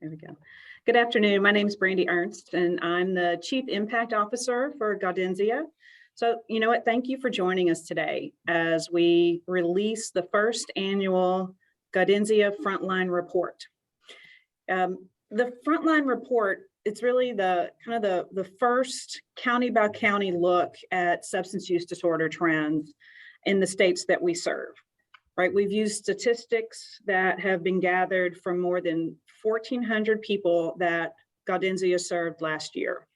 There we go. Good afternoon. My name is Brandy Ernst, and I'm the Chief Impact Officer for Gaudenzia. So, you know what? Thank you for joining us today as we release the first annual Gaudenzia Frontline Report. The Frontline Report, it's really the first county by county look at substance use disorder trends in the states that we serve. Right, we've used statistics that have been gathered from more than 1,400 people that Gaudenzia served last year.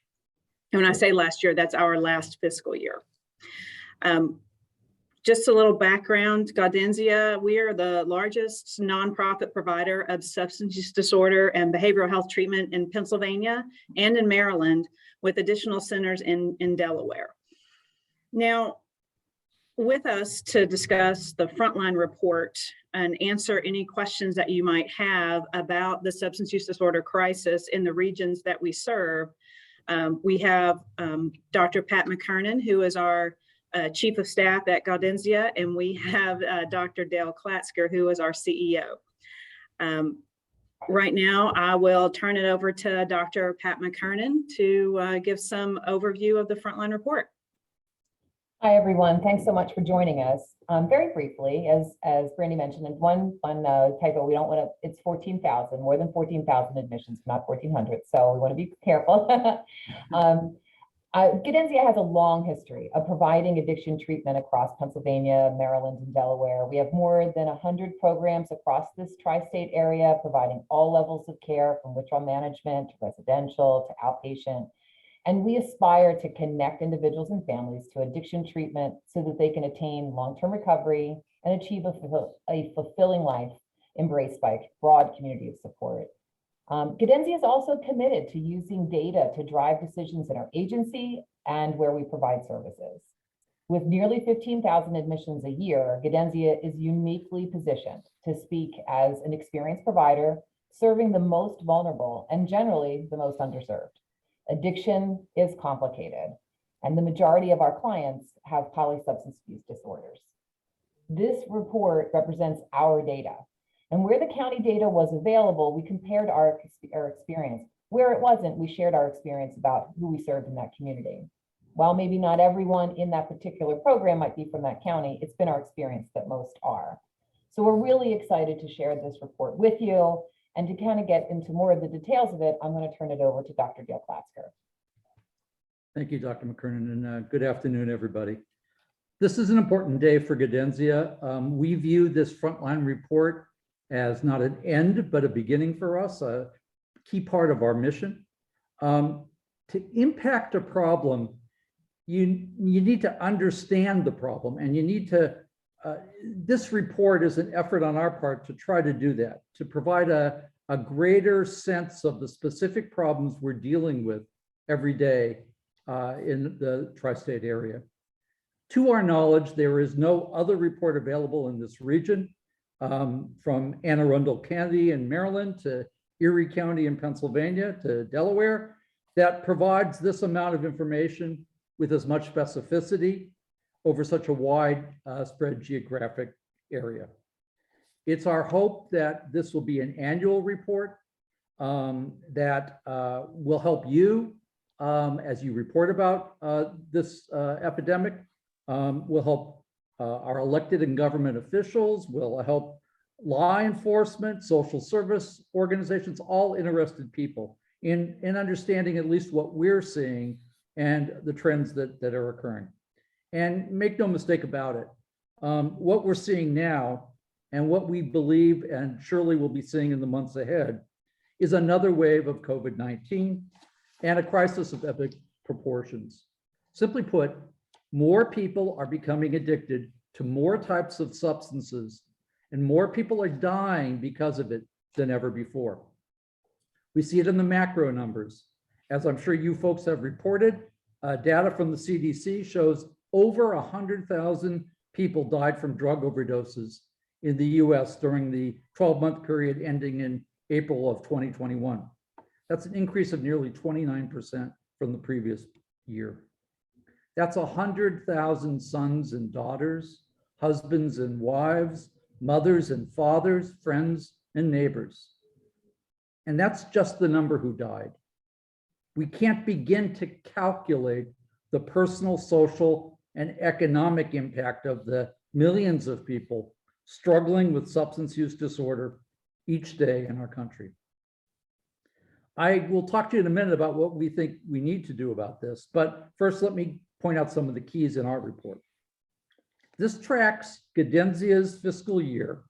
And when I say last year, that's our last fiscal year. Just a little background, Gaudenzia, we are the largest nonprofit provider of substance use disorder and behavioral health treatment in Pennsylvania and in Maryland, with additional centers in Delaware. Now, with us to discuss the Frontline Report and answer any questions that you might have about the substance use disorder crisis in the regions that we serve, we have Dr. Pat McKernan, who is our Chief of Staff at Gaudenzia, and we have Dr. Dale Klatzker, who is our CEO. Right now, I will turn it over to Dr. Pat McKernan to give some overview of the Frontline Report. Hi, everyone. Thanks so much for joining us. Very briefly, as Brandy mentioned, and one typo, we don't want to, it's 14,000, more than 14,000 admissions, not 1,400. So we want to be careful. Gaudenzia has a long history of providing addiction treatment across Pennsylvania, Maryland, and Delaware. We have more than 100 programs across this tri-state area, providing all levels of care from withdrawal management to residential to outpatient. And we aspire to connect individuals and families to addiction treatment so that they can attain long-term recovery and achieve a fulfilling life embraced by a broad community of support. Gaudenzia is also committed to using data to drive decisions in our agency and where we provide services. With nearly 15,000 admissions a year, Gaudenzia is uniquely positioned to speak as an experienced provider serving the most vulnerable and generally the most underserved. Addiction is complicated, and the majority of our clients have polysubstance use disorders. This report represents our data, and where the county data was available, we compared our experience. Where it wasn't, we shared our experience about who we served in that community. While maybe not everyone in that particular program might be from that county, it's been our experience that most are. So we're really excited to share this report with you. And to kind of get into more of the details of it, I'm going to turn it over to Dr. Dale Klatzker. Thank you, Dr. McKernan, and good afternoon, everybody. This is an important day for Gaudenzia. We view this Frontline Report as not an end, but a beginning for us, a key part of our mission. To impact a problem, you need to understand the problem, and you need to this report is an effort on our part to try to do that, to provide a greater sense of the specific problems we're dealing with every day in the tri-state area. To our knowledge, there is no other report available in this region, from Anne Arundel County in Maryland to Erie County in Pennsylvania to Delaware, that provides this amount of information with as much specificity over such a wide spread geographic area. It's our hope that this will be an annual report that will help you as you report about this epidemic, will help our elected and government officials, will help law enforcement, social service organizations, all interested people in understanding at least what we're seeing and the trends that are occurring. And make no mistake about it, what we're seeing now and what we believe and surely will be seeing in the months ahead is another wave of COVID-19 and a crisis of epic proportions. Simply put, more people are becoming addicted to more types of substances, and more people are dying because of it than ever before. We see it in the macro numbers. As I'm sure you folks have reported, data from the CDC shows over 100,000 people died from drug overdoses in the US during the 12-month period ending in April of 2021. That's an increase of nearly 29% from the previous year. That's 100,000 sons and daughters, husbands and wives, mothers and fathers, friends and neighbors. And that's just the number who died. We can't begin to calculate the personal, social, and economic impact of the millions of people struggling with substance use disorder each day in our country. I will talk to you in a minute about what we think we need to do about this, but first let me point out some of the keys in our report. This tracks Gaudenzia's fiscal year,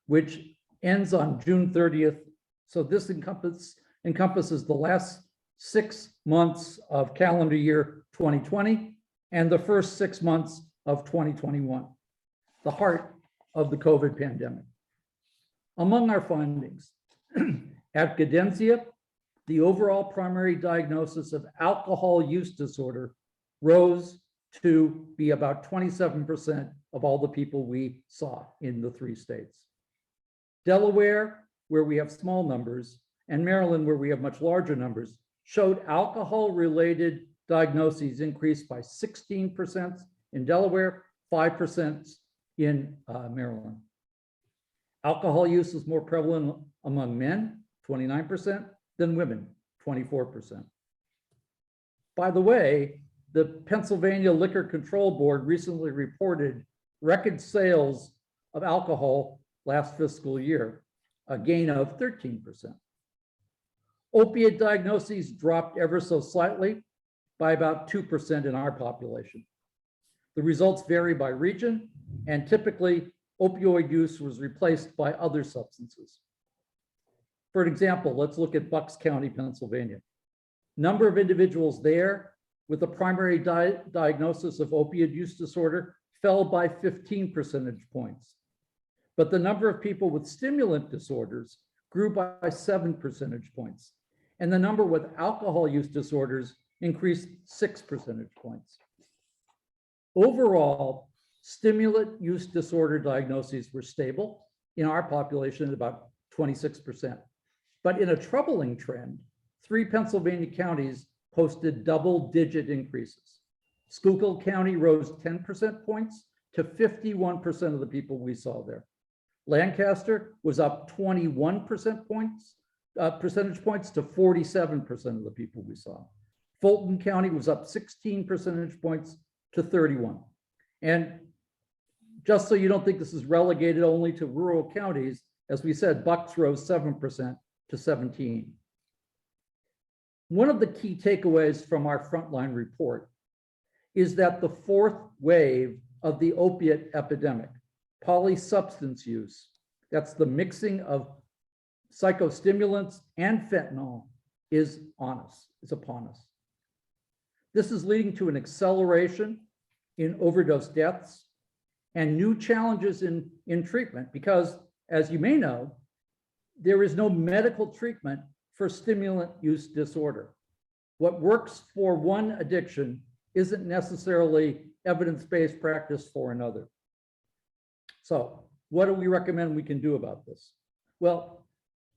which ends on June 30th. So this encompasses the last 6 months of calendar year 2020 and the first 6 months of 2021, the heart of the COVID pandemic. Among our findings, at Gaudenzia, the overall primary diagnosis of alcohol use disorder rose to be about 27% of all the people we saw in the 3 states. Delaware, where we have small numbers, and Maryland, where we have much larger numbers, showed alcohol-related diagnoses increased by 16% in Delaware, 5% in Maryland. Alcohol use is more prevalent among men, 29%, than women, 24%. By the way, the Pennsylvania Liquor Control Board recently reported record sales of alcohol last fiscal year, a gain of 13%. Opiate diagnoses dropped ever so slightly by about 2% in our population. The results vary by region, and typically opioid use was replaced by other substances. For example, let's look at Bucks County, Pennsylvania. Number of individuals there with a primary diagnosis of opioid use disorder fell by 15 percentage points. But the number of people with stimulant disorders grew by 7 percentage points. And the number with alcohol use disorders increased 6 percentage points. Overall, stimulant use disorder diagnoses were stable in our population at about 26%. But in a troubling trend, 3 Pennsylvania counties posted double-digit increases. Schuylkill County rose 10% points to 51% of the people we saw there. Lancaster was up 21 percentage points to 47% of the people we saw. Fulton County was up 16 percentage points to 31. And just so you don't think this is relegated only to rural counties, as we said, Bucks rose 7% to 17. One of the key takeaways from our Frontline report is that the 4th wave of the opiate epidemic, polysubstance use, that's the mixing of psychostimulants and fentanyl, is on us, is upon us. This is leading to an acceleration in overdose deaths and new challenges in treatment because, as you may know, there is no medical treatment for stimulant use disorder. What works for one addiction isn't necessarily evidence-based practice for another. So what do we recommend we can do about this? Well,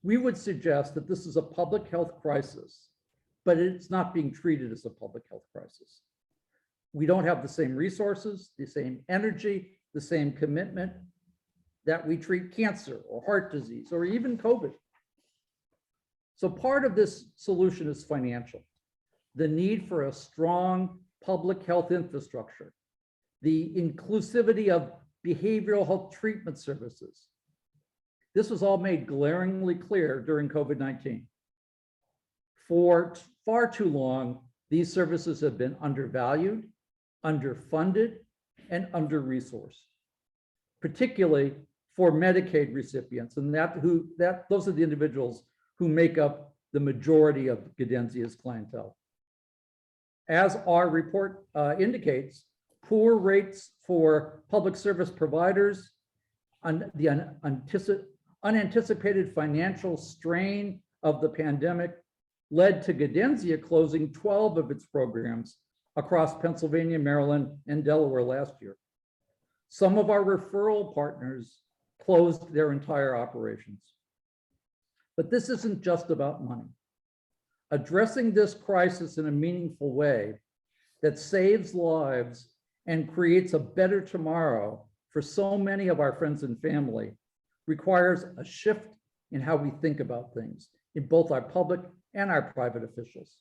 we would suggest that this is a public health crisis, but it's not being treated as a public health crisis. We don't have the same resources, the same energy, the same commitment that we treat cancer or heart disease or even COVID. So part of this solution is financial. The need for a strong public health infrastructure, the inclusivity of behavioral health treatment services. This was all made glaringly clear during COVID-19. For far too long, these services have been undervalued, underfunded, and under-resourced, particularly for Medicaid recipients, and those are the individuals who make up the majority of Gaudenzia's clientele. As our report indicates, poor rates for public service providers, the unanticipated financial strain of the pandemic led to Gaudenzia closing 12 of its programs across Pennsylvania, Maryland, and Delaware last year. Some of our referral partners closed their entire operations. But this isn't just about money. Addressing this crisis in a meaningful way that saves lives and creates a better tomorrow for so many of our friends and family requires a shift in how we think about things in both our public and our private officials.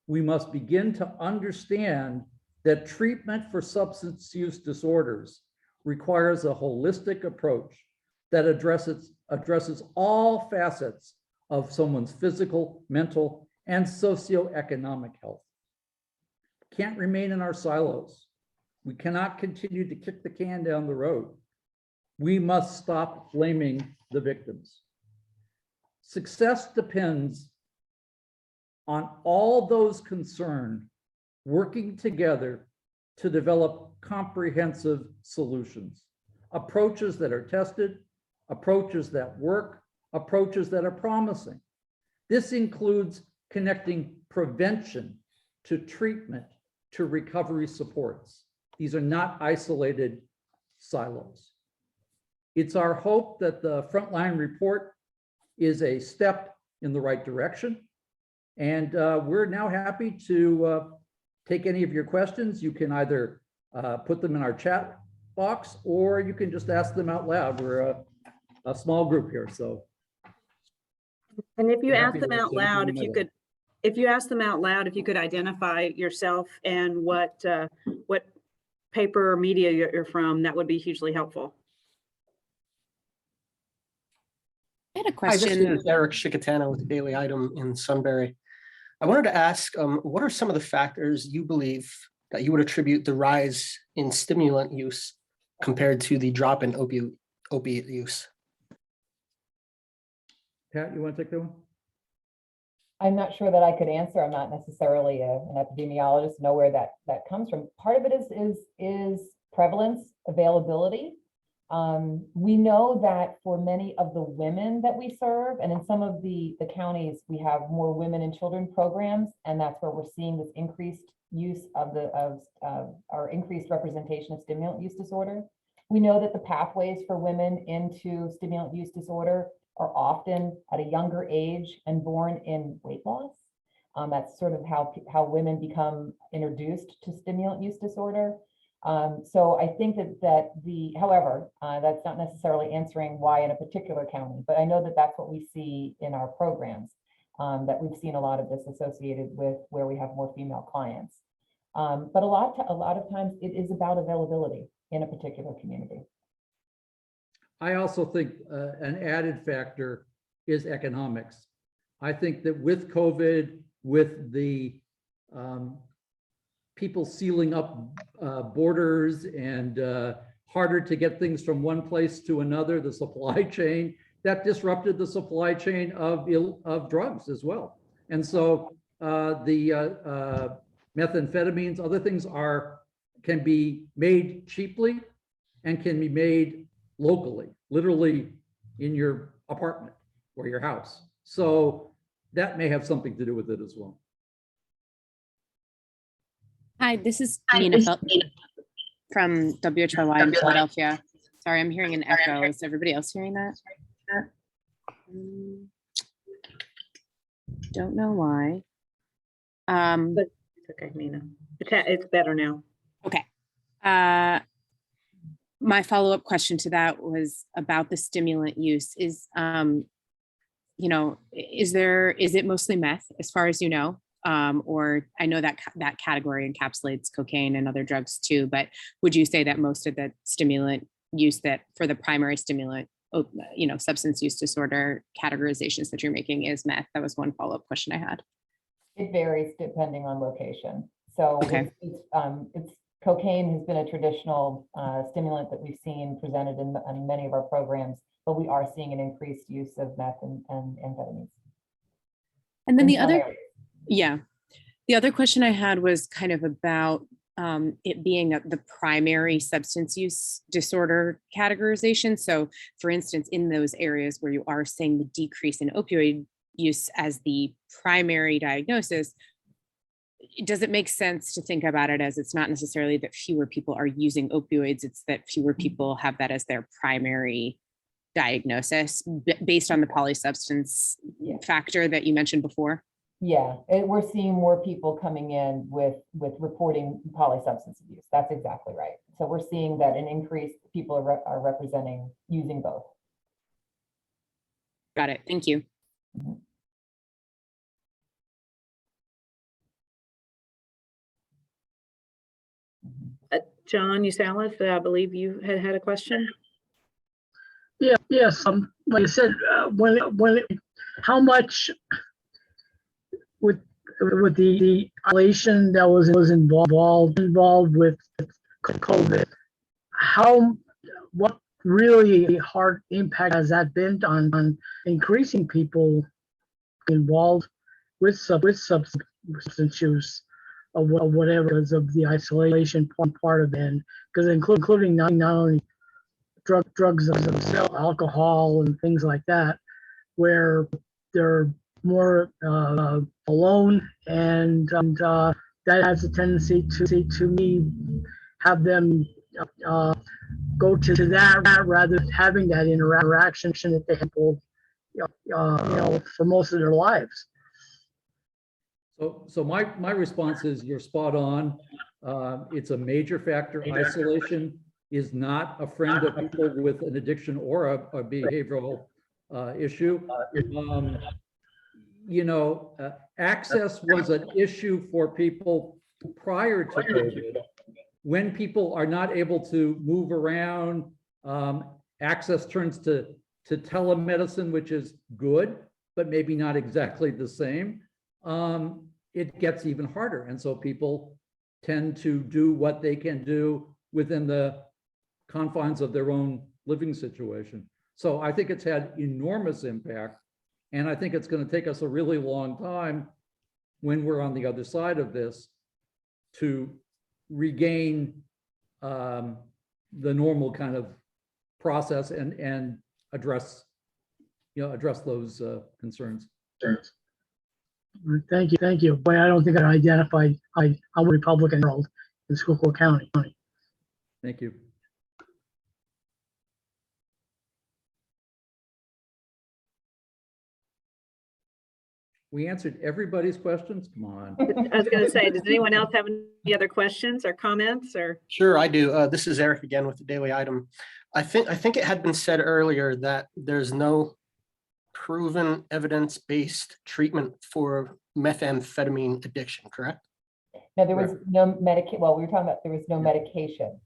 We must begin to understand that treatment for substance use disorders requires a holistic approach that addresses all facets of someone's physical, mental, and socioeconomic health. Can't remain in our silos. We cannot continue to kick the can down the road. We must stop blaming the victims. Success depends on all those concerned working together to develop comprehensive solutions, approaches that are tested, approaches that work, approaches that are promising. This includes connecting prevention to treatment to recovery supports. These are not isolated silos. It's our hope that the Frontline Report is a step in the right direction. And we're now happy to take any of your questions. You can either put them in our chat box, or you can just ask them out loud. We're a small group here, so. And if you We're ask happy to them out answer loud, anything if you ask them out loud, if you could identify yourself and what paper or media you're from, that would be hugely helpful. I had a Hi, this question. is Eric Shikatana with the Daily Item in Sunbury. I wanted to ask, what are some of the factors you believe that you would attribute the rise in stimulant use compared to the drop in opiate use? Pat, you want to take that one? I'm not sure that I could answer. I'm not necessarily an epidemiologist, know where that comes from. Part of it is prevalence, availability. We know that for many of the women that we serve, and in some of the counties, we have more women and children programs, and that's where we're seeing this increased use of our increased representation of stimulant use disorder. We know that the pathways for women into stimulant use disorder are often at a younger age and born in weight loss. That's sort of how women become introduced to stimulant use disorder. So I think however, that's not necessarily answering why in a particular county, but I know that that's what we see in our programs, that we've seen a lot of this associated with where we have more female clients. But a lot of times it is about availability in a particular community. I also think an added factor is economics. I think that with COVID, with the people sealing up borders and harder to get things from one place to another, the supply chain, that disrupted the supply chain of drugs as well. And so the methamphetamines, other things can be made cheaply and can be made locally, literally in your apartment or your house. So that may have something to do with it as well. Hi, this is Nina from WHYY in Philadelphia. Sorry, I'm hearing an echo. Is everybody else hearing that? Don't know why. But it's okay, Nina. It's better now. Okay. My follow-up question to that was about the stimulant use. Is it mostly meth, as far as you know? Or I know that that category encapsulates cocaine and other drugs too, but would you say that most of the stimulant use that for the primary stimulant, substance use disorder categorizations that you're making is meth? That was one follow-up question I had. It varies depending on location. So Okay. it's cocaine has been a traditional stimulant that we've seen presented in many of our programs, but we are seeing an increased use of meth and amphetamines. And then in the some other, areas. yeah, the other question I had was kind of about it being the primary substance use disorder categorization. So for instance, in those areas where you are seeing the decrease in opioid use as the primary diagnosis, does it make sense to think about it as it's not necessarily that fewer people are using opioids, it's that fewer people have that as their primary diagnosis based on the polysubstance factor that you mentioned before? Yeah, we're seeing more people coming in with reporting polysubstance abuse. That's exactly right. So we're seeing that an increase, people are representing using both. Got it. Thank you. John Usalis, I believe you had a question. Yeah, yes. Like I said, how much with the isolation that was involved with COVID, what really hard impact has that been on increasing people involved with substance use of whatever, because of the isolation part of it, because including not only drugs themselves, alcohol and things like that, where they're more alone, and that has a tendency to me have them go to that rather than having that interaction that they have for most of their lives. So my response is you're spot on. It's a major factor. Isolation is not a friend of people with an addiction or a behavioral issue. Access was an issue for people prior to COVID. When people are not able to move around, access turns to telemedicine, which is good, but maybe not exactly the same. It gets even harder. And so people tend to do what they can do within the confines of their own living situation. So I think it's had enormous impact. And I think it's going to take us a really long time when we're on the other side of this to regain the normal kind of process and address those concerns. Thank you. But I don't think I identified I'm a Republican world in Schuylkill County. Thank you. We answered everybody's questions. Come on. I was going to say, does anyone else have any other questions or comments or? Sure, I do. This is Eric again with the Daily Item. I think it had been said earlier that there's no proven evidence-based treatment for methamphetamine addiction, correct? No, there was no medication. Well, we were talking about there was no medication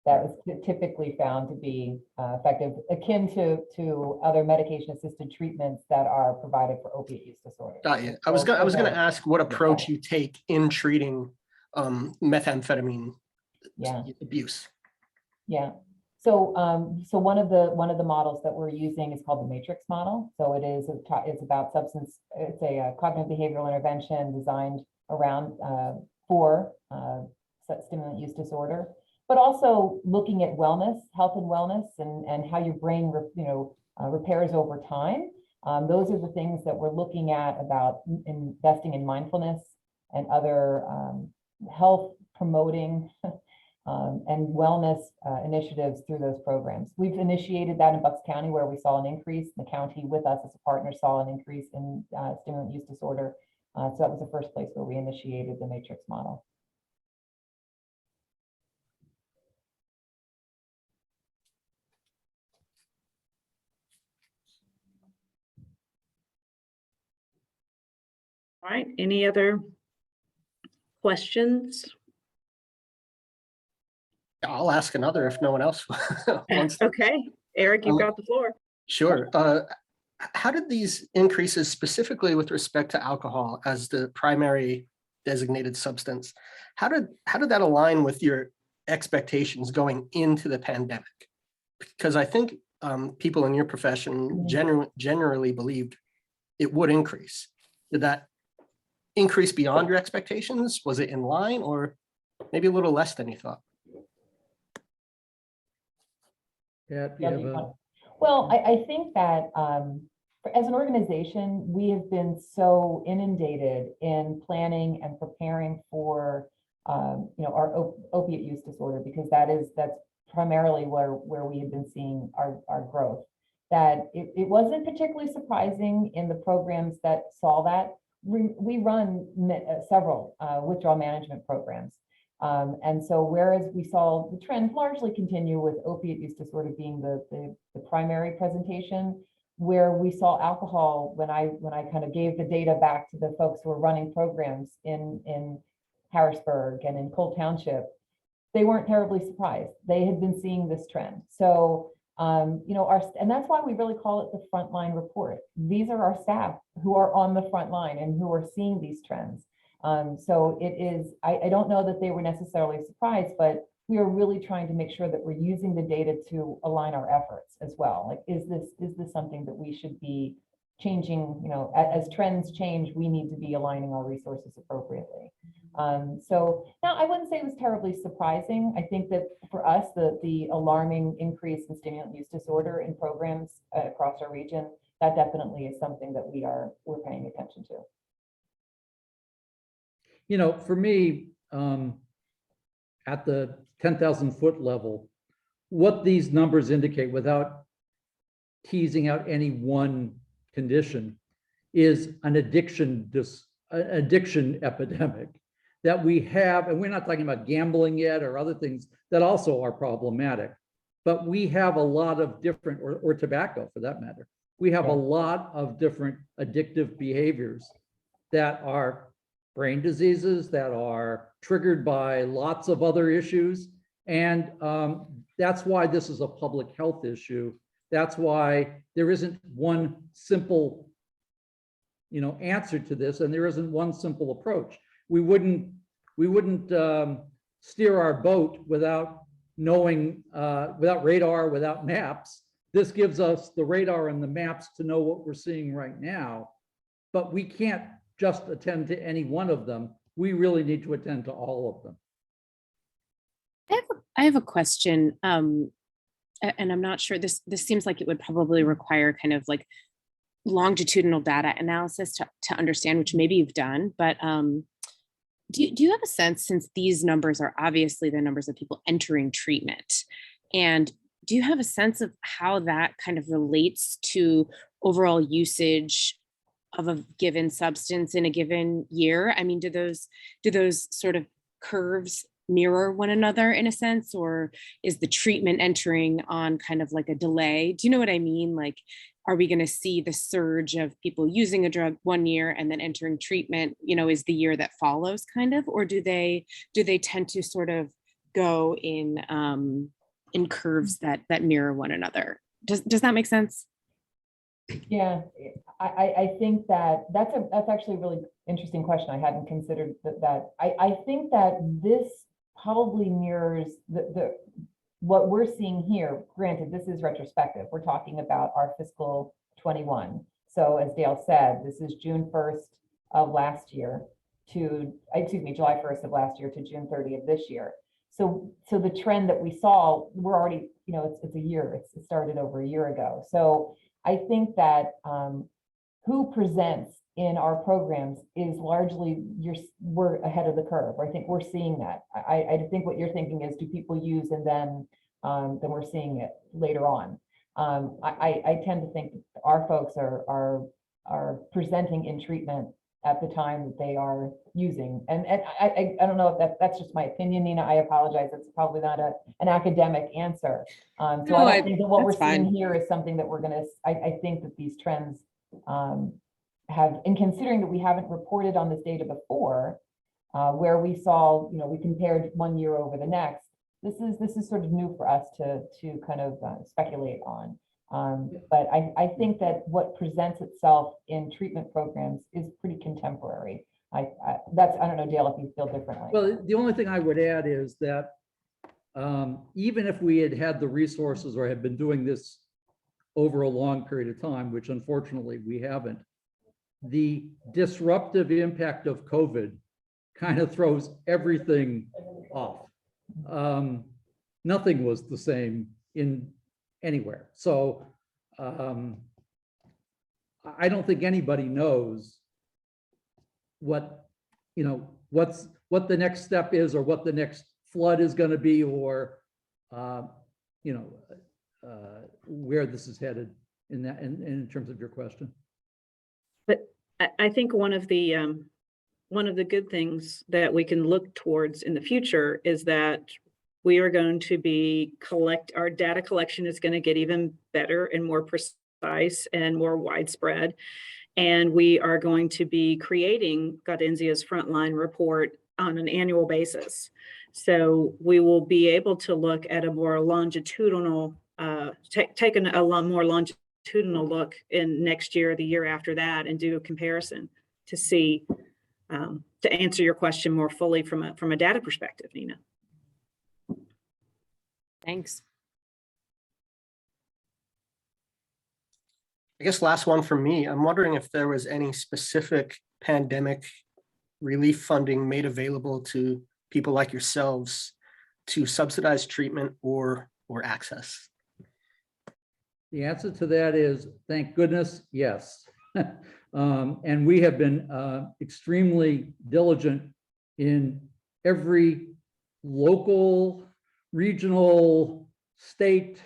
that was typically found to be effective, akin to other medication-assisted treatments that are provided for opiate use disorder. Got you. I was gonna ask what approach you take in treating methamphetamine abuse. Yeah. So one of the models that we're using is called the matrix model. So it's about substance. It's a cognitive behavioral intervention designed around for stimulant use disorder, but also looking at wellness, health and wellness, and how your brain repairs over time. Those are the things that we're looking at about investing in mindfulness and other health promoting and wellness initiatives through those programs. We've initiated that in Bucks County, where we saw an increase. The county with us as a partner saw an increase in stimulant use disorder. So that was the first place where we initiated the matrix model. All right, any other questions? I'll ask another if no one else wants to. Okay, Eric, you've got the floor. Sure. How did these increases, specifically with respect to alcohol as the primary designated substance, how did that align with your expectations going into the pandemic? Because I think people in your profession generally believed it would increase. Did that increase beyond your expectations? Was it in line, or maybe a little less than you thought? Well, I think that as an organization, we have been so inundated in planning and preparing for our opiate use disorder, because that's primarily where we have been seeing our growth. That it wasn't particularly surprising in the programs that saw that. We run several withdrawal management programs. And so whereas we saw the trend largely continue with opiate use disorder being the primary presentation, where we saw alcohol when I kind of gave the data back to the folks who were running programs in Harrisburg and in Cole Township, they weren't terribly surprised. They had been seeing this trend. So, you know, and that's why we really call it the frontline report. These are our staff who are on the front line and who are seeing these trends. So it is, I don't know that they were necessarily surprised, but we are really trying to make sure that we're using the data to align our efforts as well. Like, is this something that we should be changing? You know, as trends change, we need to be aligning our resources appropriately. So now I wouldn't say it was terribly surprising. I think that for us, the alarming increase in stimulant use disorder in programs across our region, that definitely is something that we're paying attention to. You know, for me, at the 10,000 foot level, what these numbers indicate, without teasing out any one condition, is an addiction epidemic that we have. And we're not talking about gambling yet or other things that also are problematic, but we have a lot of different, or tobacco for that matter, we have a lot of different addictive behaviors that are brain diseases, that are triggered by lots of other issues. And that's why this is a public health issue. That's why there isn't one simple, you know, answer to this, and there isn't one simple approach. We wouldn't steer our boat without knowing, without radar, without maps. This gives us the radar and the maps to know what we're seeing right now, but we can't just attend to any one of them. We really need to attend to all of them. I have a question, and I'm not sure, this seems like it would probably require kind of like longitudinal data analysis to understand, which maybe you've done, but do you have a sense, since these numbers are obviously the numbers of people entering treatment, and do you have a sense of how that kind of relates to overall usage of a given substance in a given year? I mean, do those sort of curves mirror one another in a sense, or is the treatment entering on kind of like a delay? Do you know what I mean? Like, are we going to see the surge of people using a drug one year and then entering treatment, you know, is the year that follows kind of, or do they tend to sort of go in curves that mirror one another? Does that make sense? Yeah, I think that's actually a really interesting question. I hadn't considered that. I think that this probably mirrors what we're seeing here. Granted, this is retrospective. We're talking about our fiscal 21. So as Dale said, this is June 1st of last year to, July 1st of last year to June 30 of this year. So the trend that we saw, we're already, you know, it's a year. It started over a year ago. So I think that who presents in our programs is largely we're ahead of the curve. I think we're seeing that. I think what you're thinking is, do people use and then we're seeing it later on. I tend to think our folks are presenting in treatment at the time that they are using. And I don't know if that's just my opinion, Nina. I apologize. It's probably not an academic answer. So I don't think that what we're seeing here is something that we're going to, I think that these trends have, and considering that we haven't reported on this data before, where we saw, you know, we compared one year over the next, this is sort of new for us to kind of speculate on. But I think that what presents itself in treatment programs is pretty contemporary. I don't know, Dale, if you feel differently. Well, the only thing I would add is that even if we had the resources or had been doing this over a long period of time, which unfortunately we haven't, the disruptive impact of COVID kind of throws everything off. Nothing was the same anywhere. So I don't think anybody knows what the next step is, or what the next flood is going to be, or where this is headed in terms of your question. But I think one of the good things that we can look towards in the future is that we are going to be our data collection is going to get even better and more precise precise and more widespread. And we are going to be creating Gaudenzia's Frontline Report on an annual basis. So we will be able to look at a more longitudinal, take a lot more longitudinal look in next year, the year after that, and do a comparison to see, to answer your question more fully from a data perspective, Nina. Thanks. I guess last one from me. I'm wondering if there was any specific pandemic relief funding made available to people like yourselves to subsidize treatment or access. The answer to that is, thank goodness, yes. And we have been extremely diligent in every local, regional, state,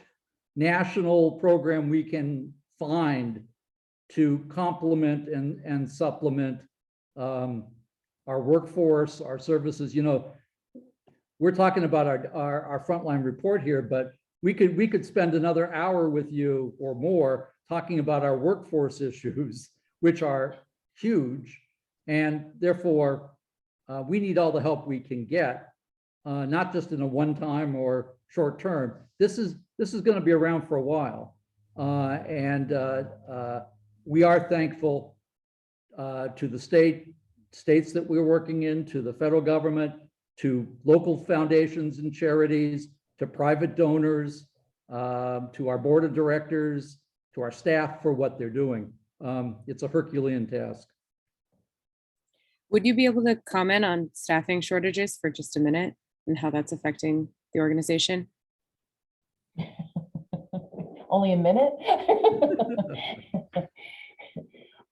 national program we can find to complement and supplement our workforce, our services. You know, we're talking about our frontline report here, but we could spend another hour with you or more talking about our workforce issues, which are huge, and therefore we need all the help we can get, not just in a one-time or short term. This is going to be around for a while, and we are thankful to the states that we're working in, to the federal government, to local foundations and charities, to private donors, to our board of directors, to our staff for what they're doing. It's a Herculean task. Would you be able to comment on staffing shortages for just a minute and how that's affecting the organization? Only a minute?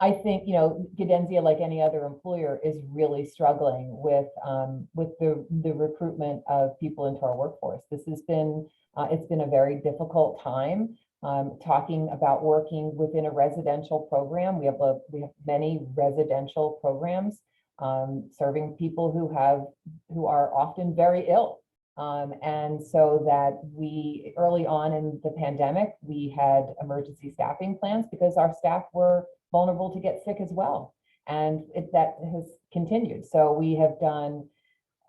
I think, you know, Gaudenzia, like any other employer, is really struggling with the recruitment of people into our workforce. This has been, it's been a very difficult time. Talking about working within a residential program, we have many residential programs serving people who are often very ill. And so that we, early on in the pandemic, we had emergency staffing plans because our staff were vulnerable to get sick as well. And that has continued. So we have done,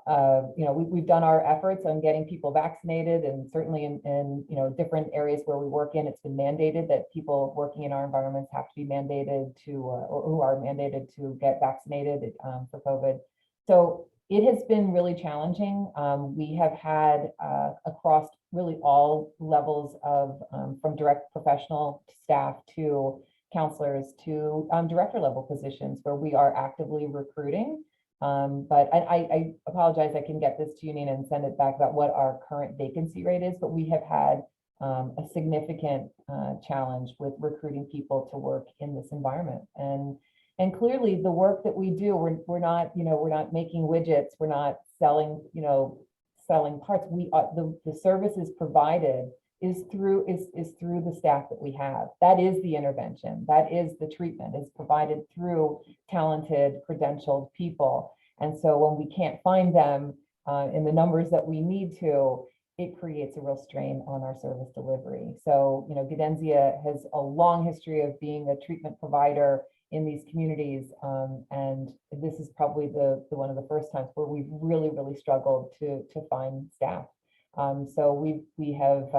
you know, we've done our efforts on getting people vaccinated, and certainly in you know, different areas where we work in, it's been mandated that people working in our environments have to be mandated to, or who are mandated to get vaccinated for COVID. So it has been really challenging. We have had across really all levels of, from direct professional staff to counselors to director level positions, where we are actively recruiting. But I apologize, I can get this to you, Nina, and send it back about what our current vacancy rate is, but we have had a significant challenge with recruiting people to work in this environment. And clearly the work that we do, we're not, you know, we're not making widgets, we're not selling, you know, selling parts. We are, the services provided is through the staff that we have. That is the intervention, that is the treatment, is provided through talented, credentialed people. And so when we can't find them in the numbers that we need to, it creates a real strain on our service delivery. So, you know, Gaudenzia has a long history of being a treatment provider in these communities, and this is probably the one of the first times where we've really struggled to find staff. So we have,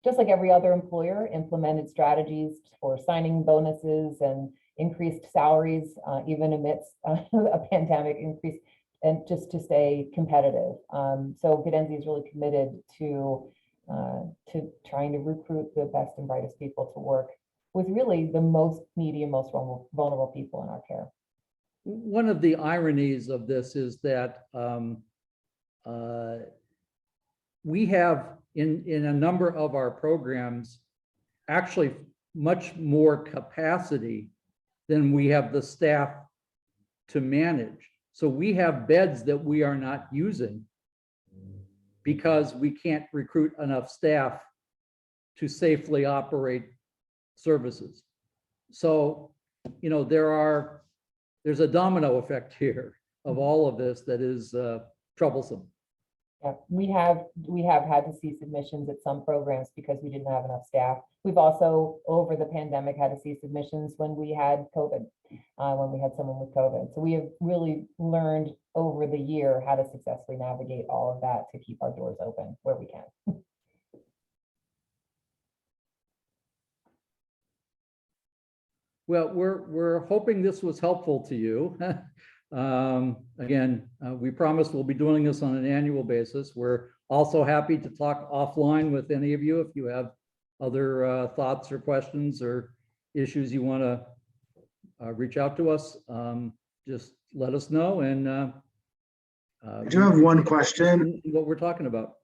just like every other employer, implemented strategies for signing bonuses and increased salaries, even amidst a pandemic increase, and just to stay competitive. So Gaudenzia is really committed to trying to recruit the best and brightest people to work with really the most needy and most vulnerable people in our care. One of the ironies of this is that we have in a number of our programs actually much more capacity than we have the staff to manage. So we have beds that we are not using because we can't recruit enough staff to safely operate services. So, you know, there's a domino effect here of all of this that is troublesome. Yeah, we have had to cease admissions at some programs because we didn't have enough staff. We've also, over the pandemic, had to cease admissions when we had COVID, when we had someone with COVID. So we have really learned over the year how to successfully navigate all of that to keep our doors open where we can. Well, we're hoping this was helpful to you. Again, we promise we'll be doing this on an annual basis. We're also happy to talk offline with any of you if you have other thoughts or questions or issues you want to reach out to us. Just let us know, and I do have one question. What we're talking about.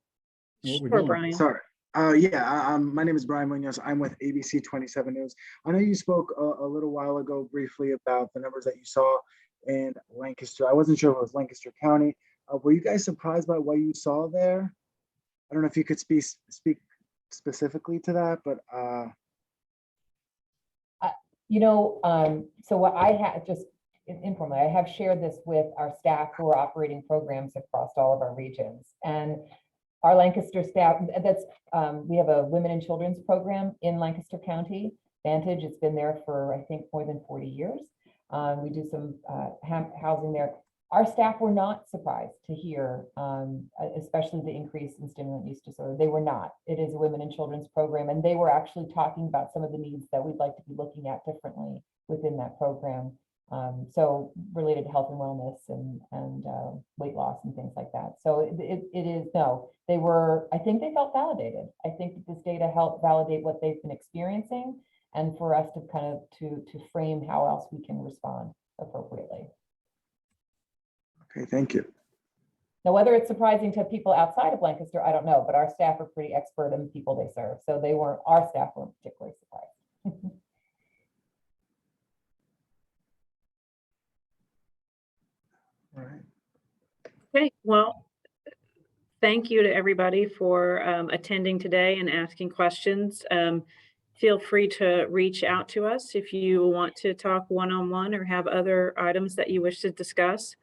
What we're Sure, doing. Brian. Sorry. My name is Brian Munoz. I'm with ABC 27 News. I know you spoke a little while ago briefly about the numbers that you saw in Lancaster. I wasn't sure if it was Lancaster County. Were you guys surprised by what you saw there? I don't know if you could speak specifically to that, but so what I had just informally, I have shared this with our staff who are operating programs across all of our regions. And our Lancaster staff, we have a women and children's program in Lancaster County, Vantage. It's been there for, I think, more than 40 years. We do some housing there. Our staff were not surprised to hear, especially the increase in stimulant use disorder. They were not. It is a women and children's program, and they were actually talking about some of the needs that we'd like to be looking at differently within that program. So related to health and wellness and weight loss and things like that. So it is, no, they were, I think they felt validated. I think that this data helped validate what they've been experiencing, and for us to kind of to frame how else we can respond appropriately. okay, thank you. Now, whether it's surprising to people outside of Lancaster, I don't know, but our staff are pretty expert in the people they serve. So our staff weren't particularly surprised. All right. Okay, well, thank you to everybody for attending today and asking questions. Feel free to reach out to us if you want to talk one-on-one or have other items that you wish to discuss.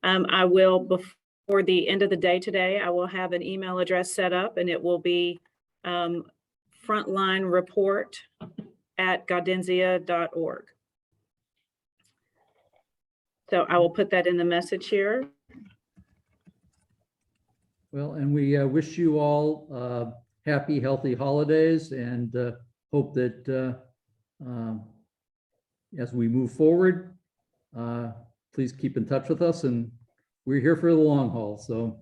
I will, before the end of the day today, I will have an email address set up, and it will be frontlinereport@gaudenzia.org. So I will put that in the message here. Well, and we wish you all happy, healthy holidays, and hope that as we move forward, please keep in touch with us, and we're here for the long haul. So